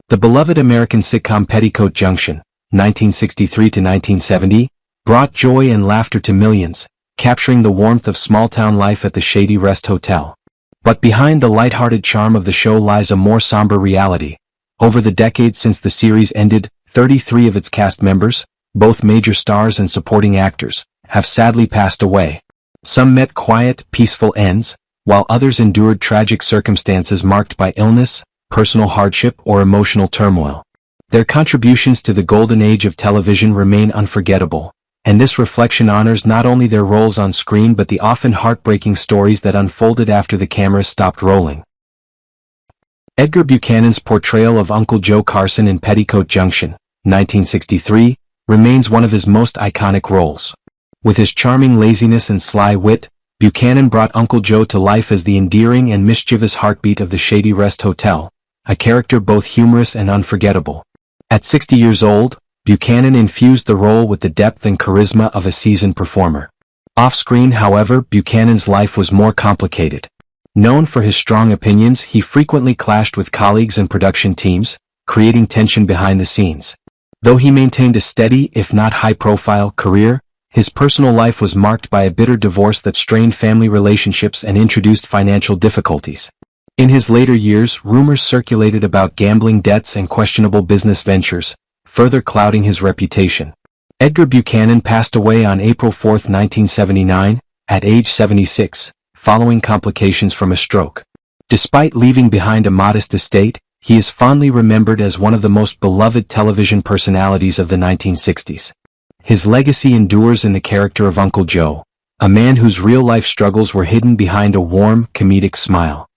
The beloved American sitcom Petticoat Junction, 1963 to 1970, brought joy and laughter to millions, capturing the warmth of small-town life at the Shady Rest Hotel. But behind the lighthearted charm of the show lies a more somber reality. Over the decades since the series ended, 33 of its cast members, both major stars and supporting actors, have sadly passed away. Some met quiet, peaceful ends, while others endured tragic circumstances marked by illness, personal hardship, or emotional turmoil. Their contributions to the golden age of television remain unforgettable, and this reflection honors not only their roles on screen but the often heartbreaking stories that unfolded after the cameras stopped rolling. Edgar Buchanan's portrayal of Uncle Joe Carson in Petticoat Junction, 1963, remains one of his most iconic roles. With his charming laziness and sly wit, Buchanan brought Uncle Joe to life as the endearing and mischievous heartbeat of the Shady Rest Hotel, a character both humorous and unforgettable. At 60 years old, Buchanan infused the role with the depth and charisma of a seasoned performer. Off-screen, however, Buchanan's life was more complicated. Known for his strong opinions, he frequently clashed with colleagues and production teams, creating tension behind the scenes. Though he maintained a steady, if not high-profile, career, his personal life was marked by a bitter divorce that strained family relationships and introduced financial difficulties. In his later years, rumors circulated about gambling debts and questionable business ventures, further clouding his reputation. Edgar Buchanan passed away on April 4, 1979, at age 76, following complications from a stroke. Despite leaving behind a modest estate, he is fondly remembered as one of the most beloved television personalities of the 1960s. His legacy endures in the character of Uncle Joe, a man whose real-life struggles were hidden behind a warm, comedic smile.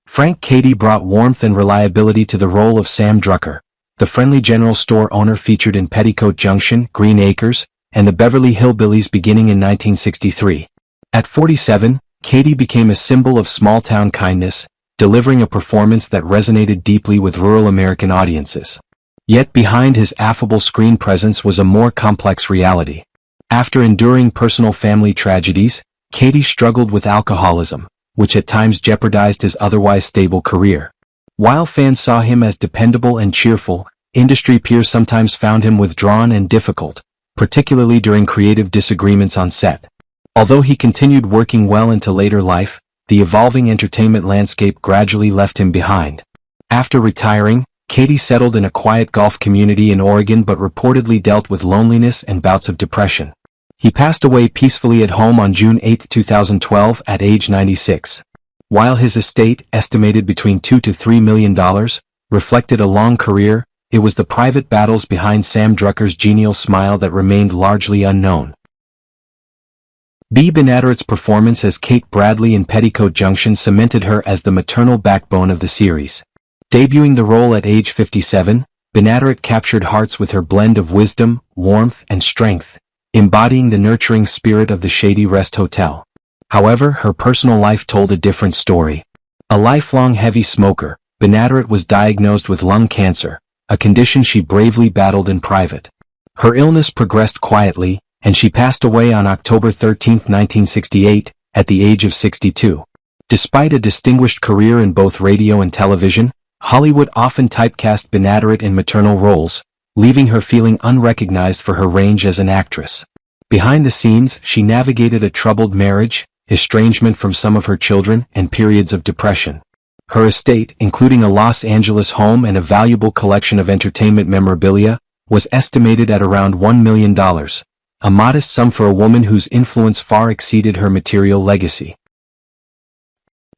Frank Cady brought warmth and reliability to the role of Sam Drucker, the friendly general store owner featured in Petticoat Junction, Green Acres, and the Beverly Hillbillies beginning in 1963. At 47, Cady became a symbol of small-town kindness, delivering a performance that resonated deeply with rural American audiences. Yet behind his affable screen presence was a more complex reality. After enduring personal family tragedies, Cady struggled with alcoholism, which at times jeopardized his otherwise stable career. While fans saw him as dependable and cheerful, industry peers sometimes found him withdrawn and difficult, particularly during creative disagreements on set. Although he continued working well into later life, the evolving entertainment landscape gradually left him behind. After retiring, Cady settled in a quiet golf community in Oregon but reportedly dealt with loneliness and bouts of depression. He passed away peacefully at home on June 8, 2012 at age 96. While his estate, estimated between $2 to $3 million, reflected a long career, it was the private battles behind Sam Drucker's genial smile that remained largely unknown. Bea Benadret's performance as Kate Bradley in Petticoat Junction cemented her as the maternal backbone of the series. Debuting the role at age 57, Benadret captured hearts with her blend of wisdom, warmth, and strength, embodying the nurturing spirit of the Shady Rest Hotel. However, her personal life told a different story. A lifelong heavy smoker, Benadret was diagnosed with lung cancer, a condition she bravely battled in private. Her illness progressed quietly, and she passed away on October 13, 1968, at the age of 62. Despite a distinguished career in both radio and television, Hollywood often typecast Benadret in maternal roles, leaving her feeling unrecognized for her range as an actress. Behind the scenes, she navigated a troubled marriage, estrangement from some of her children, and periods of depression. Her estate, including a Los Angeles home and a valuable collection of entertainment memorabilia, was estimated at around $1 million, a modest sum for a woman whose influence far exceeded her material legacy.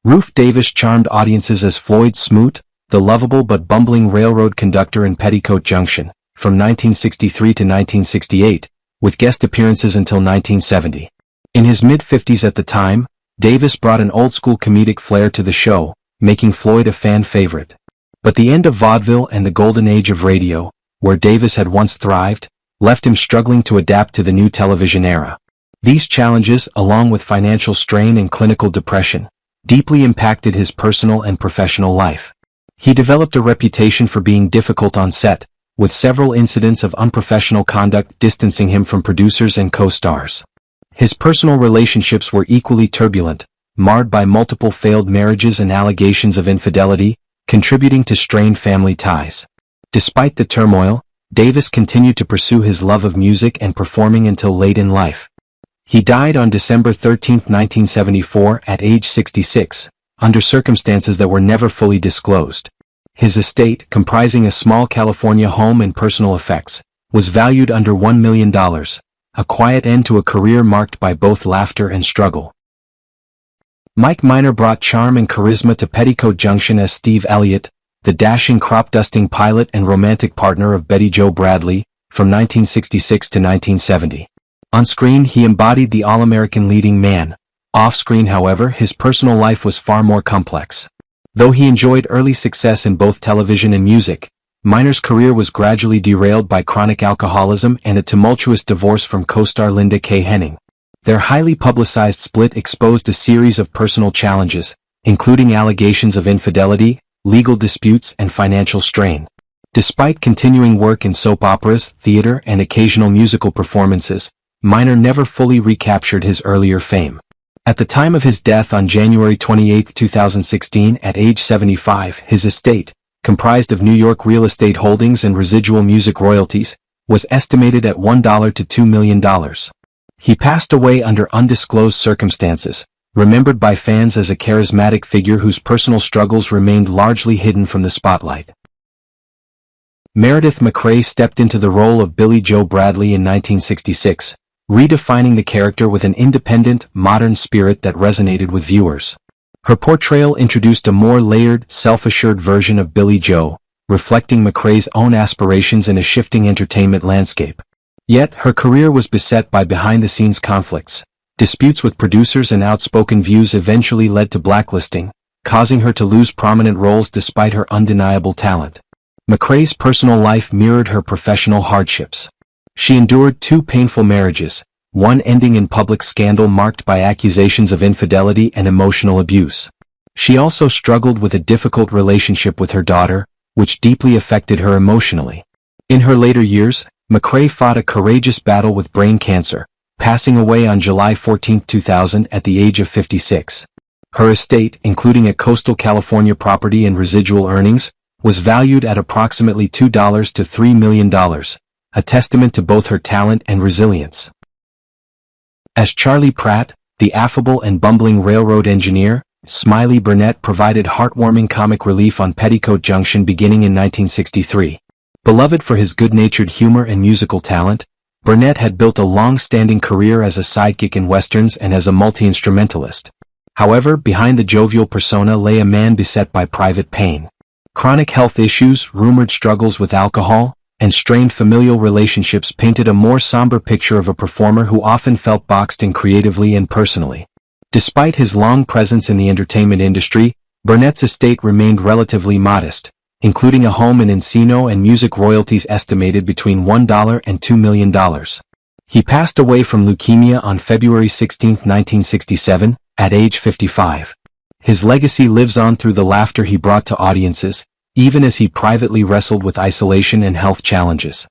Ruth Davis charmed audiences as Floyd Smoot, the lovable but bumbling railroad conductor in Petticoat Junction, from 1963 to 1968, with guest appearances until 1970. In his mid-50s at the time, Davis brought an old-school comedic flair to the show, making Floyd a fan favorite. But the end of vaudeville and the golden age of radio, where Davis had once thrived, left him struggling to adapt to the new television era. These challenges, along with financial strain and clinical depression, deeply impacted his personal and professional life. He developed a reputation for being difficult on set, with several incidents of unprofessional conduct distancing him from producers and co-stars. His personal relationships were equally turbulent, marred by multiple failed marriages and allegations of infidelity, contributing to strained family ties. Despite the turmoil, Davis continued to pursue his love of music and performing until late in life. He died on December 13, 1974, at age 66, under circumstances that were never fully disclosed. His estate, comprising a small California home and personal effects, was valued under $1 million, a quiet end to a career marked by both laughter and struggle. Mike Miner brought charm and charisma to Petticoat Junction as Steve Elliott, the dashing crop-dusting pilot and romantic partner of Betty Jo Bradley, from 1966 to 1970. On screen, he embodied the all-American leading man. Off-screen, however, his personal life was far more complex. Though he enjoyed early success in both television and music, Miner's career was gradually derailed by chronic alcoholism and a tumultuous divorce from co-star Linda K. Henning. Their highly publicized split exposed a series of personal challenges, including allegations of infidelity, legal disputes, and financial strain. Despite continuing work in soap operas, theater, and occasional musical performances, Miner never fully recaptured his earlier fame. At the time of his death on January 28, 2016, at age 75, his estate, comprised of New York real estate holdings and residual music royalties, was estimated at $1 to $2 million. He passed away under undisclosed circumstances, remembered by fans as a charismatic figure whose personal struggles remained largely hidden from the spotlight. Meredith McRae stepped into the role of Billie Jo Bradley in 1966, redefining the character with an independent, modern spirit that resonated with viewers. Her portrayal introduced a more layered, self-assured version of Billie Jo, reflecting McRae's own aspirations in a shifting entertainment landscape. Yet, her career was beset by behind-the-scenes conflicts. Disputes with producers and outspoken views eventually led to blacklisting, causing her to lose prominent roles despite her undeniable talent. McRae's personal life mirrored her professional hardships. She endured 2 painful marriages, one ending in public scandal marked by accusations of infidelity and emotional abuse. She also struggled with a difficult relationship with her daughter, which deeply affected her emotionally. In her later years, McRae fought a courageous battle with brain cancer, passing away on July 14, 2000 at the age of 56. Her estate, including a coastal California property and residual earnings, was valued at approximately $2 to $3 million, a testament to both her talent and resilience. As Charlie Pratt, the affable and bumbling railroad engineer, Smiley Burnett provided heartwarming comic relief on Petticoat Junction beginning in 1963. Beloved for his good-natured humor and musical talent, Burnett had built a long-standing career as a sidekick in westerns and as a multi-instrumentalist. However, behind the jovial persona lay a man beset by private pain. Chronic health issues, rumored struggles with alcohol, and strained familial relationships painted a more somber picture of a performer who often felt boxed in creatively and personally. Despite his long presence in the entertainment industry, Burnett's estate remained relatively modest, including a home in Encino and music royalties estimated between $1 and $2 million. He passed away from leukemia on February 16, 1967, at age 55. His legacy lives on through the laughter he brought to audiences, even as he privately wrestled with isolation and health challenges.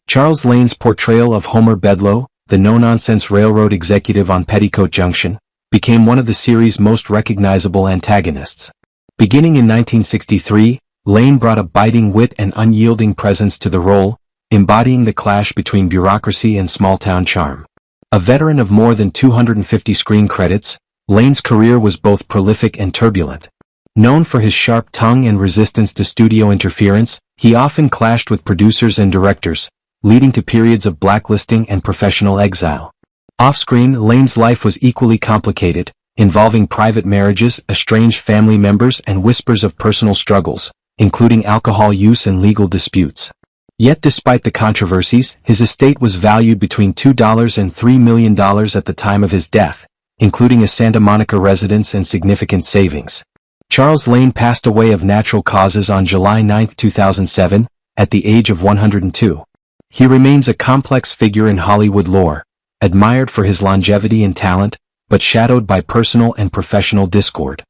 Charles Lane's portrayal of Homer Bedloe, the no-nonsense railroad executive on Petticoat Junction, became one of the series' most recognizable antagonists. Beginning in 1963, Lane brought a biting wit and unyielding presence to the role, embodying the clash between bureaucracy and small-town charm. A veteran of more than 250 screen credits, Lane's career was both prolific and turbulent. Known for his sharp tongue and resistance to studio interference, he often clashed with producers and directors, leading to periods of blacklisting and professional exile. Off-screen, Lane's life was equally complicated, involving private marriages, estranged family members, and whispers of personal struggles, including alcohol use and legal disputes. Yet despite the controversies, his estate was valued between $2 and $3 million at the time of his death, including a Santa Monica residence and significant savings. Charles Lane passed away of natural causes on July 9, 2007, at the age of 102. He remains a complex figure in Hollywood lore, admired for his longevity and talent, but shadowed by personal and professional discord.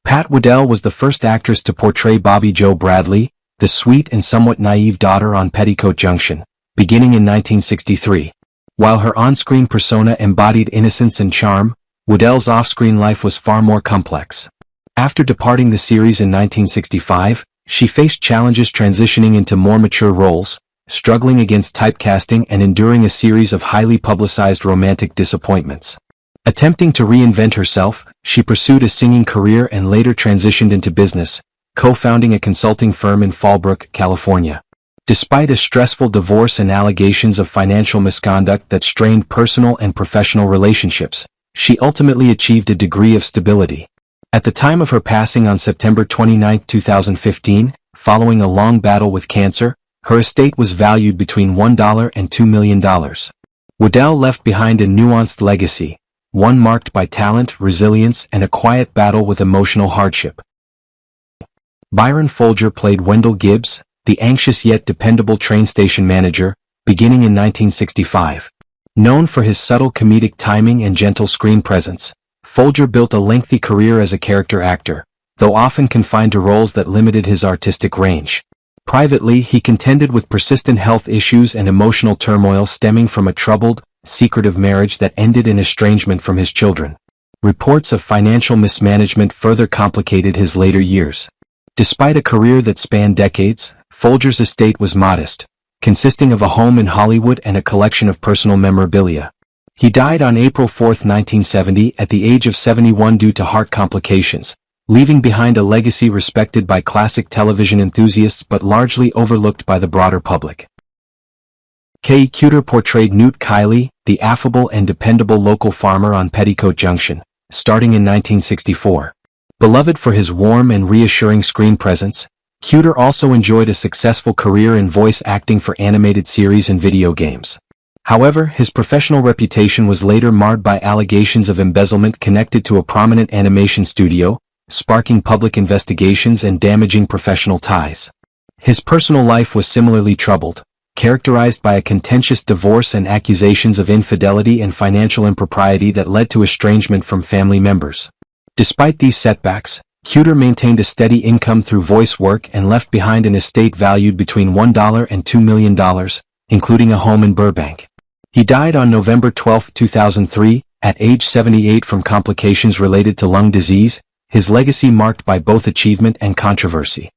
Pat Waddell was the first actress to portray Bobby Jo Bradley, the sweet and somewhat naive daughter on Petticoat Junction, beginning in 1963. While her on-screen persona embodied innocence and charm, Waddell's off-screen life was far more complex. After departing the series in 1965, she faced challenges transitioning into more mature roles, struggling against typecasting and enduring a series of highly publicized romantic disappointments. Attempting to reinvent herself, she pursued a singing career and later transitioned into business, co-founding a consulting firm in Fallbrook, California. Despite a stressful divorce and allegations of financial misconduct that strained personal and professional relationships, she ultimately achieved a degree of stability. At the time of her passing on September 29, 2015, following a long battle with cancer, her estate was valued between $1 and $2 million. Waddell left behind a nuanced legacy, one marked by talent, resilience, and a quiet battle with emotional hardship. Byron Folger played Wendell Gibbs, the anxious yet dependable train station manager, beginning in 1965. Known for his subtle comedic timing and gentle screen presence, Folger built a lengthy career as a character actor, though often confined to roles that limited his artistic range. Privately, he contended with persistent health issues and emotional turmoil stemming from a troubled, secretive marriage that ended in estrangement from his children. Reports of financial mismanagement further complicated his later years. Despite a career that spanned decades, Folger's estate was modest, consisting of a home in Hollywood and a collection of personal memorabilia. He died on April 4, 1970, at the age of 71 due to heart complications, leaving behind a legacy respected by classic television enthusiasts but largely overlooked by the broader public. Kay Cuter portrayed Newt Kiley, the affable and dependable local farmer on Petticoat Junction, starting in 1964. Beloved for his warm and reassuring screen presence, Cuter also enjoyed a successful career in voice acting for animated series and video games. However, his professional reputation was later marred by allegations of embezzlement connected to a prominent animation studio, sparking public investigations and damaging professional ties. His personal life was similarly troubled, characterized by a contentious divorce and accusations of infidelity and financial impropriety that led to estrangement from family members. Despite these setbacks, Cuter maintained a steady income through voice work and left behind an estate valued between $1 and $2 million, including a home in Burbank. He died on November 12, 2003, at age 78 from complications related to lung disease, his legacy marked by both achievement and controversy.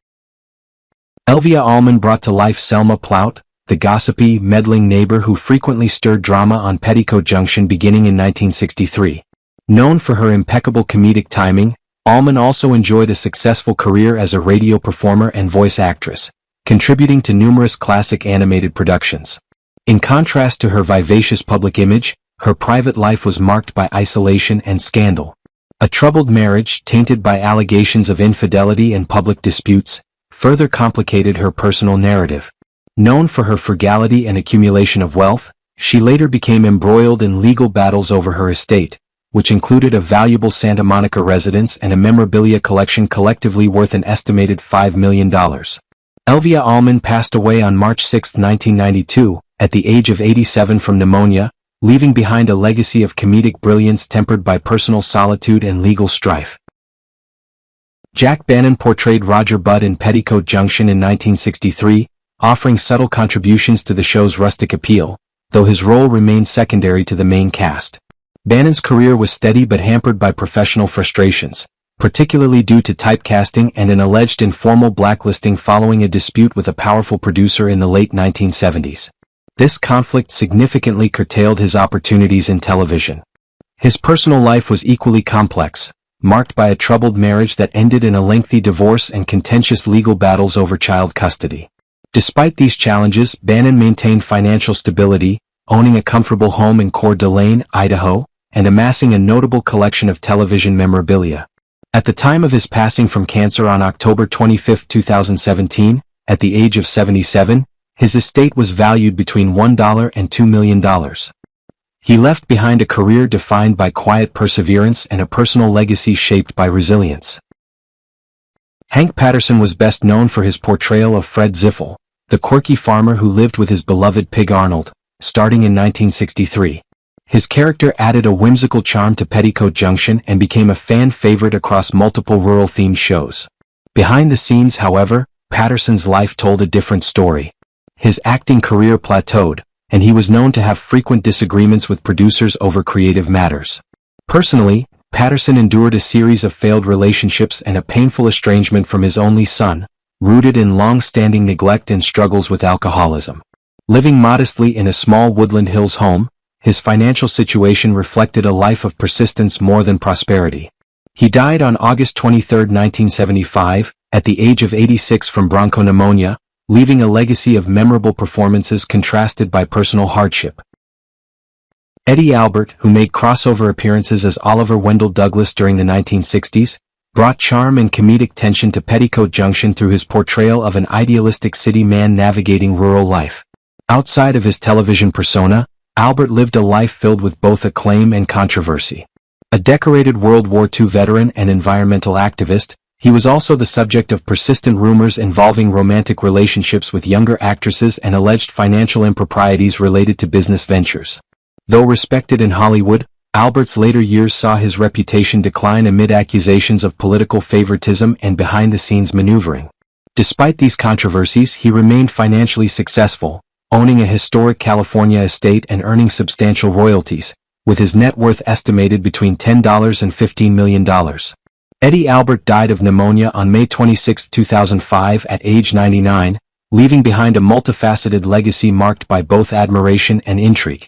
Elvia Allman brought to life Selma Plout, the gossipy, meddling neighbor who frequently stirred drama on Petticoat Junction beginning in 1963. Known for her impeccable comedic timing, Allman also enjoyed a successful career as a radio performer and voice actress, contributing to numerous classic animated productions. In contrast to her vivacious public image, her private life was marked by isolation and scandal. A troubled marriage, tainted by allegations of infidelity and public disputes, further complicated her personal narrative. Known for her frugality and accumulation of wealth, she later became embroiled in legal battles over her estate, which included a valuable Santa Monica residence and a memorabilia collection collectively worth an estimated $5 million. Elvia Allman passed away on March 6, 1992, at the age of 87 from pneumonia, leaving behind a legacy of comedic brilliance tempered by personal solitude and legal strife. Jack Bannon portrayed Roger Budd in Petticoat Junction in 1963, offering subtle contributions to the show's rustic appeal, though his role remained secondary to the main cast. Bannon's career was steady but hampered by professional frustrations, particularly due to typecasting and an alleged informal blacklisting following a dispute with a powerful producer in the late 1970s. This conflict significantly curtailed his opportunities in television. His personal life was equally complex, marked by a troubled marriage that ended in a lengthy divorce and contentious legal battles over child custody. Despite these challenges, Bannon maintained financial stability, owning a comfortable home in Coeur d'Alene, Idaho, and amassing a notable collection of television memorabilia. At the time of his passing from cancer on October 25, 2017, at the age of 77, his estate was valued between $1 and $2 million. He left behind a career defined by quiet perseverance and a personal legacy shaped by resilience. Hank Patterson was best known for his portrayal of Fred Ziffel, the quirky farmer who lived with his beloved pig Arnold, starting in 1963. His character added a whimsical charm to Petticoat Junction and became a fan favorite across multiple rural-themed shows. Behind the scenes, however, Patterson's life told a different story. His acting career plateaued, and he was known to have frequent disagreements with producers over creative matters. Personally, Patterson endured a series of failed relationships and a painful estrangement from his only son, rooted in long-standing neglect and struggles with alcoholism. Living modestly in a small Woodland Hills home, his financial situation reflected a life of persistence more than prosperity. He died on August 23, 1975, at the age of 86 from bronchopneumonia, leaving a legacy of memorable performances contrasted by personal hardship. Eddie Albert, who made crossover appearances as Oliver Wendell Douglas during the 1960s, brought charm and comedic tension to Petticoat Junction through his portrayal of an idealistic city man navigating rural life. Outside of his television persona, Albert lived a life filled with both acclaim and controversy. A decorated World War II veteran and environmental activist, he was also the subject of persistent rumors involving romantic relationships with younger actresses and alleged financial improprieties related to business ventures. Though respected in Hollywood, Albert's later years saw his reputation decline amid accusations of political favoritism and behind-the-scenes maneuvering. Despite these controversies, he remained financially successful, owning a historic California estate and earning substantial royalties, with his net worth estimated between $10 and $15 million. Eddie Albert died of pneumonia on May 26, 2005 at age 99, leaving behind a multifaceted legacy marked by both admiration and intrigue.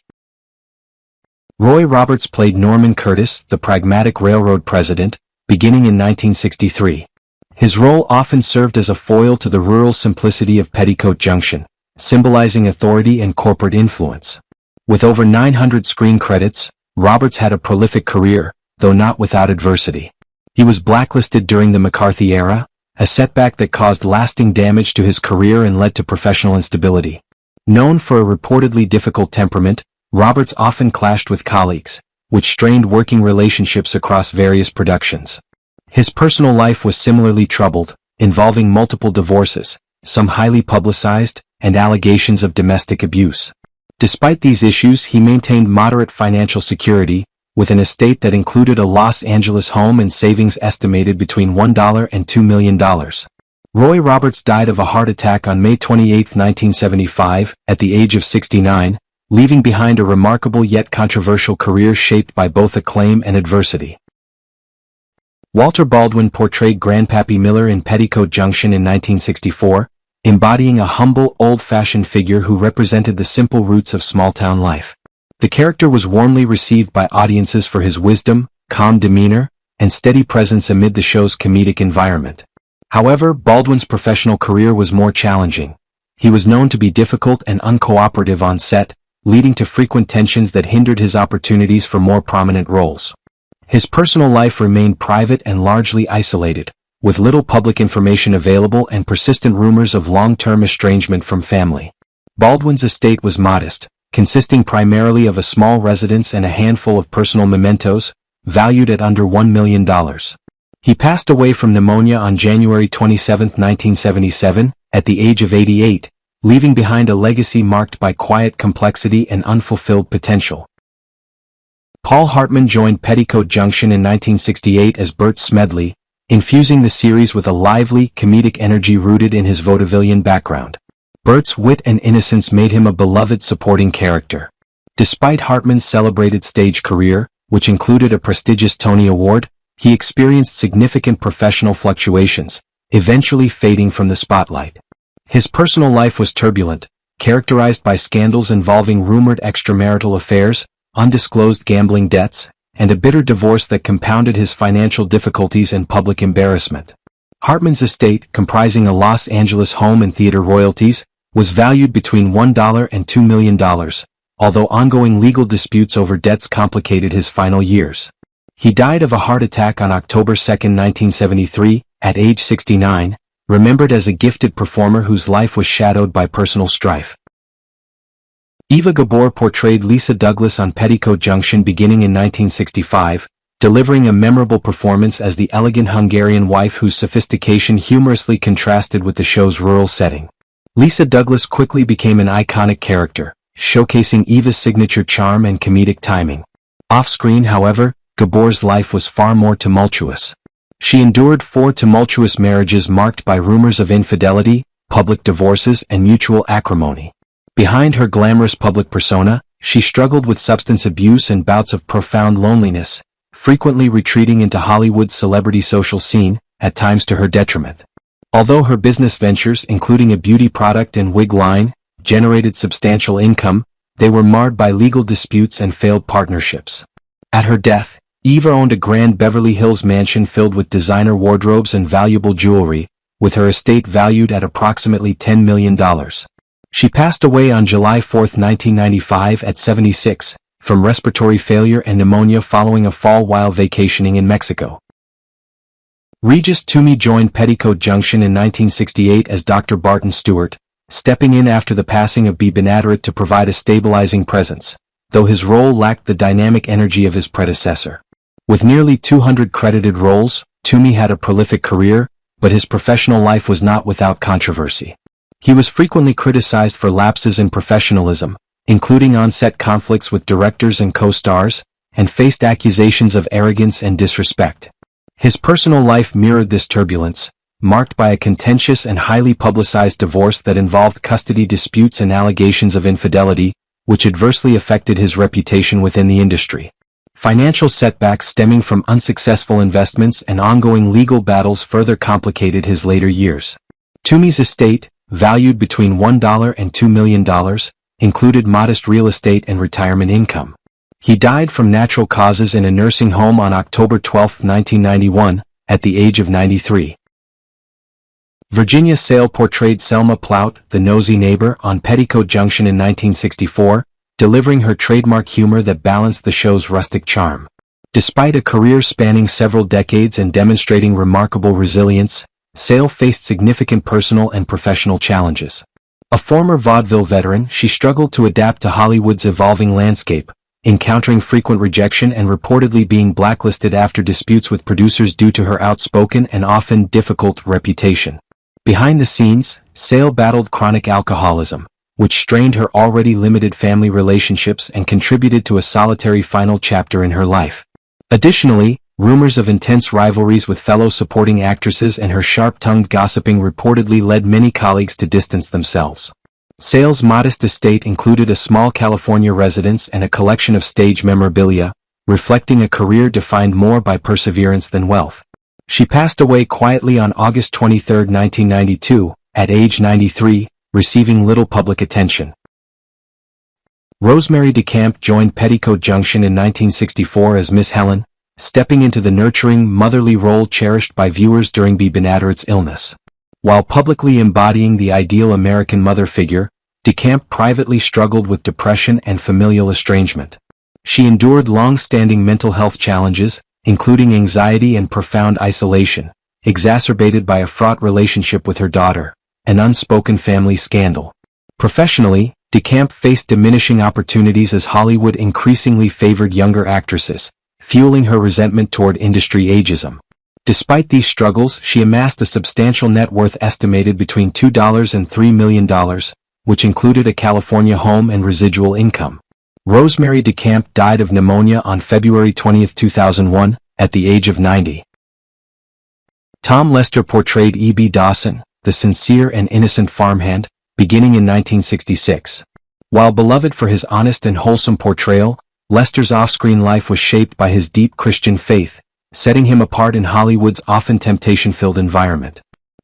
Roy Roberts played Norman Curtis, the pragmatic railroad president, beginning in 1963. His role often served as a foil to the rural simplicity of Petticoat Junction, symbolizing authority and corporate influence. With over 900 screen credits, Roberts had a prolific career, though not without adversity. He was blacklisted during the McCarthy era, a setback that caused lasting damage to his career and led to professional instability. Known for a reportedly difficult temperament, Roberts often clashed with colleagues, which strained working relationships across various productions. His personal life was similarly troubled, involving multiple divorces, some highly publicized, and allegations of domestic abuse. Despite these issues, he maintained moderate financial security, with an estate that included a Los Angeles home and savings estimated between $1 and $2 million. Roy Roberts died of a heart attack on May 28, 1975, at the age of 69, leaving behind a remarkable yet controversial career shaped by both acclaim and adversity. Walter Baldwin portrayed Grandpappy Miller in Petticoat Junction in 1964, embodying a humble, old-fashioned figure who represented the simple roots of small-town life. The character was warmly received by audiences for his wisdom, calm demeanor, and steady presence amid the show's comedic environment. However, Baldwin's professional career was more challenging. He was known to be difficult and uncooperative on set, leading to frequent tensions that hindered his opportunities for more prominent roles. His personal life remained private and largely isolated, with little public information available and persistent rumors of long-term estrangement from family. Baldwin's estate was modest, consisting primarily of a small residence and a handful of personal mementos, valued at under $1 million. He passed away from pneumonia on January 27, 1977, at the age of 88, leaving behind a legacy marked by quiet complexity and unfulfilled potential. Paul Hartman joined Petticoat Junction in 1968 as Bert Smedley, infusing the series with a lively, comedic energy rooted in his vaudevillian background. Bert's wit and innocence made him a beloved supporting character. Despite Hartman's celebrated stage career, which included a prestigious Tony Award, he experienced significant professional fluctuations, eventually fading from the spotlight. His personal life was turbulent, characterized by scandals involving rumored extramarital affairs, undisclosed gambling debts, and a bitter divorce that compounded his financial difficulties and public embarrassment. Hartman's estate, comprising a Los Angeles home and theater royalties, was valued between $1 and $2 million, although ongoing legal disputes over debts complicated his final years. He died of a heart attack on October 2, 1973, at age 69, remembered as a gifted performer whose life was shadowed by personal strife. Eva Gabor portrayed Lisa Douglas on Petticoat Junction beginning in 1965, delivering a memorable performance as the elegant Hungarian wife whose sophistication humorously contrasted with the show's rural setting. Lisa Douglas quickly became an iconic character, showcasing Eva's signature charm and comedic timing. Off-screen, however, Gabor's life was far more tumultuous. She endured 4 tumultuous marriages marked by rumors of infidelity, public divorces, and mutual acrimony. Behind her glamorous public persona, she struggled with substance abuse and bouts of profound loneliness, frequently retreating into Hollywood's celebrity social scene, at times to her detriment. Although her business ventures, including a beauty product and wig line, generated substantial income, they were marred by legal disputes and failed partnerships. At her death, Eva owned a grand Beverly Hills mansion filled with designer wardrobes and valuable jewelry, with her estate valued at approximately $10 million. She passed away on July 4, 1995 at 76, from respiratory failure and pneumonia following a fall while vacationing in Mexico. Regis Toomey joined Petticoat Junction in 1968 as Dr. Barton Stewart, stepping in after the passing of B. Benaderet to provide a stabilizing presence, though his role lacked the dynamic energy of his predecessor. With nearly 200 credited roles, Toomey had a prolific career, but his professional life was not without controversy. He was frequently criticized for lapses in professionalism, including on-set conflicts with directors and co-stars, and faced accusations of arrogance and disrespect. His personal life mirrored this turbulence, marked by a contentious and highly publicized divorce that involved custody disputes and allegations of infidelity, which adversely affected his reputation within the industry. Financial setbacks stemming from unsuccessful investments and ongoing legal battles further complicated his later years. Toomey's estate, valued between $1 and $2 million, included modest real estate and retirement income. He died from natural causes in a nursing home on October 12, 1991, at the age of 93. Virginia Sale portrayed Selma Plout, the nosy neighbor, on Petticoat Junction in 1964, delivering her trademark humor that balanced the show's rustic charm. Despite a career spanning several decades and demonstrating remarkable resilience, Sale faced significant personal and professional challenges. A former vaudeville veteran, she struggled to adapt to Hollywood's evolving landscape, encountering frequent rejection and reportedly being blacklisted after disputes with producers due to her outspoken and often difficult reputation. Behind the scenes, Sale battled chronic alcoholism, which strained her already limited family relationships and contributed to a solitary final chapter in her life. Additionally, rumors of intense rivalries with fellow supporting actresses and her sharp-tongued gossiping reportedly led many colleagues to distance themselves. Sale's modest estate included a small California residence and a collection of stage memorabilia, reflecting a career defined more by perseverance than wealth. She passed away quietly on August 23, 1992, at age 93, receiving little public attention. Rosemary DeCamp joined Petticoat Junction in 1964 as Miss Helen, stepping into the nurturing, motherly role cherished by viewers during B. Benaderet's illness. While publicly embodying the ideal American mother figure, DeCamp privately struggled with depression and familial estrangement. She endured long-standing mental health challenges, including anxiety and profound isolation, exacerbated by a fraught relationship with her daughter, an unspoken family scandal. Professionally, DeCamp faced diminishing opportunities as Hollywood increasingly favored younger actresses, fueling her resentment toward industry ageism. Despite these struggles, she amassed a substantial net worth estimated between $2 and $3 million, which included a California home and residual income. Rosemary DeCamp died of pneumonia on February 20, 2001, at the age of 90. Tom Lester portrayed E.B. Dawson, the sincere and innocent farmhand, beginning in 1966. While beloved for his honest and wholesome portrayal, Lester's off-screen life was shaped by his deep Christian faith, setting him apart in Hollywood's often temptation-filled environment.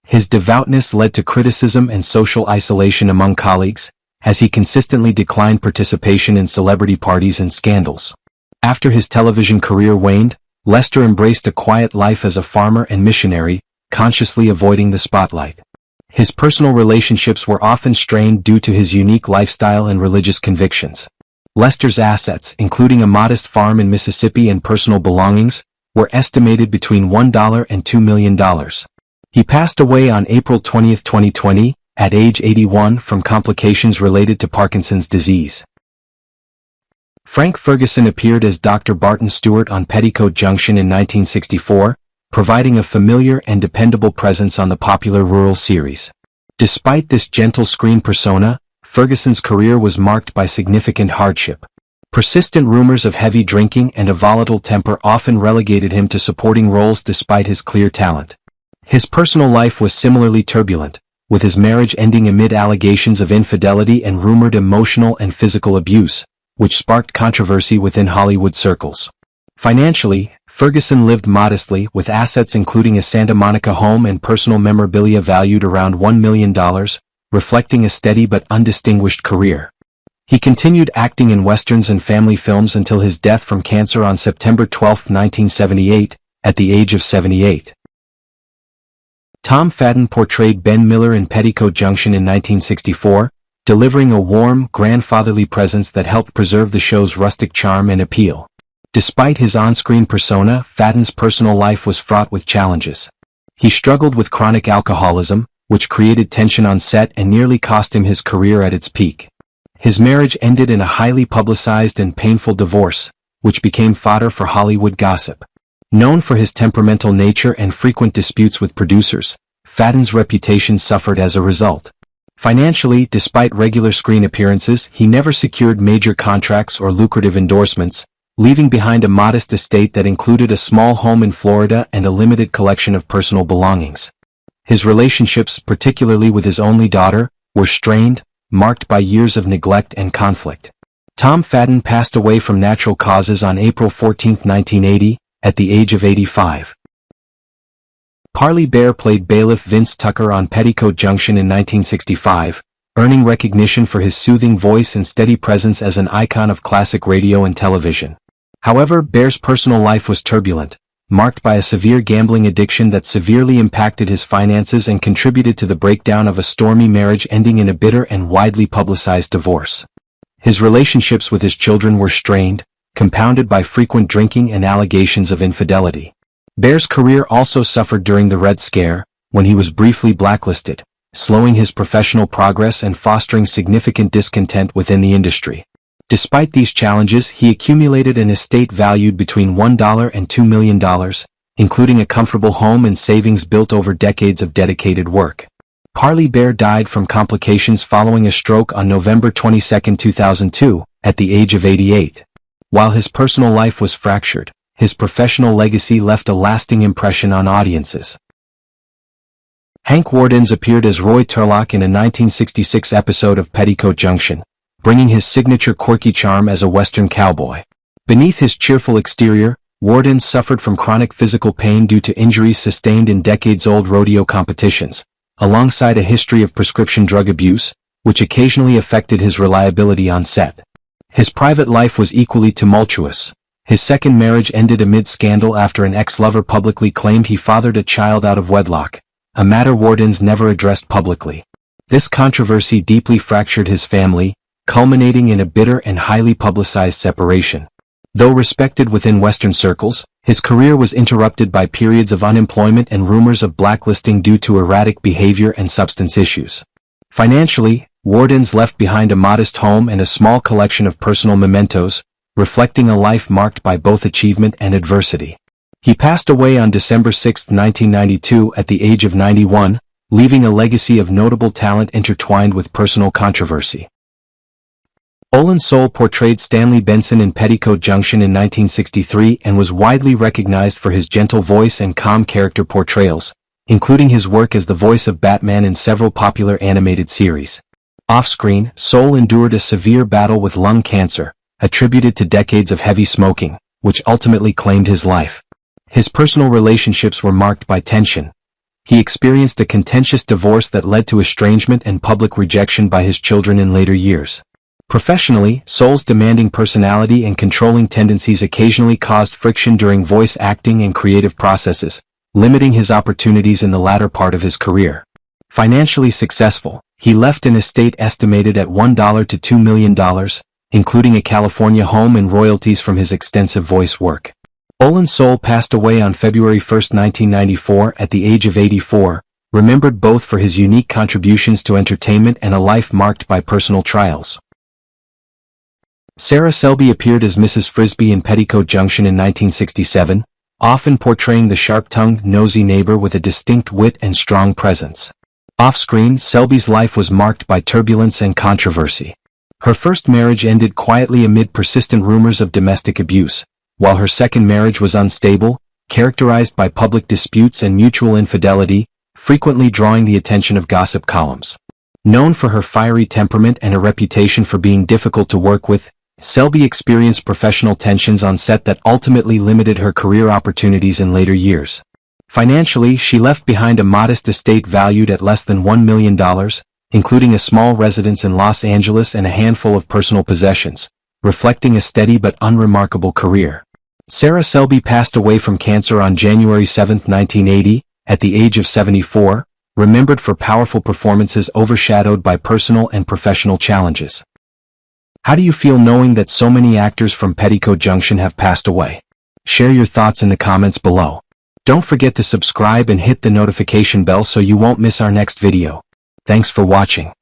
His devoutness led to criticism and social isolation among colleagues, as he consistently declined participation in celebrity parties and scandals. After his television career waned, Lester embraced a quiet life as a farmer and missionary, consciously avoiding the spotlight. His personal relationships were often strained due to his unique lifestyle and religious convictions. Lester's assets, including a modest farm in Mississippi and personal belongings, were estimated between $1 and $2 million. He passed away on April 20, 2020, at age 81 from complications related to Parkinson's disease. Frank Ferguson appeared as Dr. Barton Stewart on Petticoat Junction in 1964, providing a familiar and dependable presence on the popular rural series. Despite this gentle screen persona, Ferguson's career was marked by significant hardship. Persistent rumors of heavy drinking and a volatile temper often relegated him to supporting roles despite his clear talent. His personal life was similarly turbulent, with his marriage ending amid allegations of infidelity and rumored emotional and physical abuse, which sparked controversy within Hollywood circles. Financially, Ferguson lived modestly with assets including a Santa Monica home and personal memorabilia valued around $1 million, reflecting a steady but undistinguished career. He continued acting in westerns and family films until his death from cancer on September 12, 1978, at the age of 78. Tom Fadden portrayed Ben Miller in Petticoat Junction in 1964, delivering a warm, grandfatherly presence that helped preserve the show's rustic charm and appeal. Despite his on-screen persona, Fadden's personal life was fraught with challenges. He struggled with chronic alcoholism, which created tension on set and nearly cost him his career at its peak. His marriage ended in a highly publicized and painful divorce, which became fodder for Hollywood gossip. Known for his temperamental nature and frequent disputes with producers, Fadden's reputation suffered as a result. Financially, despite regular screen appearances, he never secured major contracts or lucrative endorsements, leaving behind a modest estate that included a small home in Florida and a limited collection of personal belongings. His relationships, particularly with his only daughter, were strained, marked by years of neglect and conflict. Tom Fadden passed away from natural causes on April 14, 1980, at the age of 85. Parley Baer played bailiff Vince Tucker on Petticoat Junction in 1965, earning recognition for his soothing voice and steady presence as an icon of classic radio and television. However, Baer's personal life was turbulent, marked by a severe gambling addiction that severely impacted his finances and contributed to the breakdown of a stormy marriage ending in a bitter and widely publicized divorce. His relationships with his children were strained, compounded by frequent drinking and allegations of infidelity. Baer's career also suffered during the Red Scare, when he was briefly blacklisted, slowing his professional progress and fostering significant discontent within the industry. Despite these challenges, he accumulated an estate valued between $1 and $2 million, including a comfortable home and savings built over decades of dedicated work. Parley Baer died from complications following a stroke on November 22, 2002, at the age of 88. While his personal life was fractured, his professional legacy left a lasting impression on audiences. Hank Wardens appeared as Roy Turlock in a 1966 episode of Petticoat Junction, bringing his signature quirky charm as a Western cowboy. Beneath his cheerful exterior, Wardens suffered from chronic physical pain due to injuries sustained in decades-old rodeo competitions, alongside a history of prescription drug abuse, which occasionally affected his reliability on set. His private life was equally tumultuous. His second marriage ended amid scandal after an ex-lover publicly claimed he fathered a child out of wedlock, a matter Wardens never addressed publicly. This controversy deeply fractured his family, culminating in a bitter and highly publicized separation. Though respected within Western circles, his career was interrupted by periods of unemployment and rumors of blacklisting due to erratic behavior and substance issues. Financially, Wardens left behind a modest home and a small collection of personal mementos, reflecting a life marked by both achievement and adversity. He passed away on December 6, 1992 at the age of 91, leaving a legacy of notable talent intertwined with personal controversy. Olin Soule portrayed Stanley Benson in Petticoat Junction in 1963 and was widely recognized for his gentle voice and calm character portrayals, including his work as the voice of Batman in several popular animated series. Off-screen, Soule endured a severe battle with lung cancer, attributed to decades of heavy smoking, which ultimately claimed his life. His personal relationships were marked by tension. He experienced a contentious divorce that led to estrangement and public rejection by his children in later years. Professionally, Soule's demanding personality and controlling tendencies occasionally caused friction during voice acting and creative processes, limiting his opportunities in the latter part of his career. Financially successful, he left an estate estimated at $1 to $2 million, including a California home and royalties from his extensive voice work. Olin Soule passed away on February 1, 1994 at the age of 84, remembered both for his unique contributions to entertainment and a life marked by personal trials. Sarah Selby appeared as Mrs. Frisbee in Petticoat Junction in 1967, often portraying the sharp-tongued, nosy neighbor with a distinct wit and strong presence. Off-screen, Selby's life was marked by turbulence and controversy. Her first marriage ended quietly amid persistent rumors of domestic abuse, while her second marriage was unstable, characterized by public disputes and mutual infidelity, frequently drawing the attention of gossip columns. Known for her fiery temperament and a reputation for being difficult to work with, Selby experienced professional tensions on set that ultimately limited her career opportunities in later years. Financially, she left behind a modest estate valued at less than $1 million, including a small residence in Los Angeles and a handful of personal possessions, reflecting a steady but unremarkable career. Sarah Selby passed away from cancer on January 7, 1980, at the age of 74, remembered for powerful performances overshadowed by personal and professional challenges. How do you feel knowing that so many actors from Petticoat Junction have passed away? Share your thoughts in the comments below. Don't forget to subscribe and hit the notification bell so you won't miss our next video. Thanks for watching.